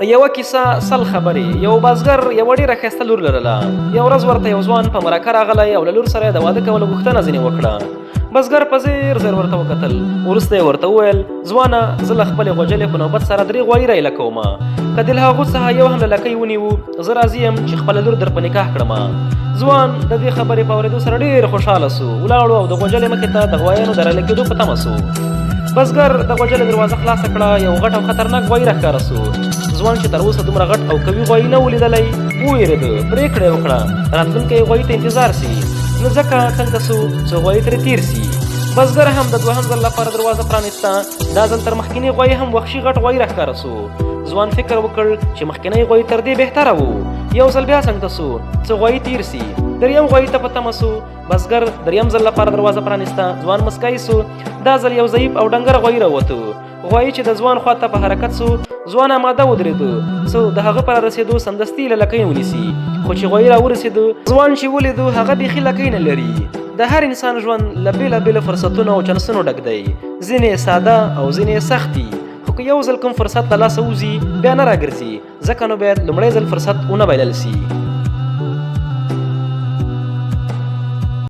یوه کیسه سل خبرې. یو بازګر یوه ډېره ښایسته لور لرله. یوه ورځ ورته یو ځوان په مرکه راغلی او له لور سره یې د واده کولو غوښتنه ځینې وکړه. بزګر په ځیر ځیر ورته وکتل. وروسته یې ورته وویل: ځوانه، زه له خپلې غوجلې په نوبت سره 3 غوایي رایله کومه. که دې له هغو څخه یو هم له لکۍ ونیو، زه راضي یم چې خپله لور در په نکاح کړمه. ځوان د دې خبرې په اورېدو سره ډېر خوشحاله سو. ولاړو او د غوجلې مخې ته د غوایانو د رایله کېدو په تمه سو. بزګر د غوجلې دروازه خلاصه کړه. یو غټ او خطرناک غوایي راښکاره سو. ځوان چې تر اوسه دومره غټ او قوي غوایي نه و لیدلی، وویرېده. پرېکړه یې وکړه راتلونکی غوایي ته انتظار سي. نو ځکه څنګه سو چې غوایي ترې تېر سي. بزګر هم د دوهم ځل لپاره دروازه پرانیسته. دا ځل تر مخکیني غوایي هم وحشي غټ غوایي راښکاره سو. ځوان فکر وکړ چې مخکینی غوایي تر دې بهتره و. یو ځل بیا څنګه سو چې غوایي تېر سي. دریم غوایي ته په تمه سو. بزګر دریم ځل لپاره دروازه پرانیسته. ځوان مسکی سو. دا ځل یو ضعیف او ډنګر غوایي راووته. غوایي چې د ځوان خواته په حرکت سو، ځوان اماده ودرېده څو د هغه په رارسېدو سمدستي له لکۍ ونیسي. خو چې غوایي راورسېده، ځوان چې ولیدو هغه بیخي لکۍ نه لري. د هر انسان ژوند له بېلابېلو فرصتونو او چانسونو ډک دی. ځینې ساده او ځینې سخت دي. خو که یو ځل کوم فرصت له لاسه وځي، بیا نه راګرځي. ځکه نو باید لومړی ځل فرصت ونه بایلل سي.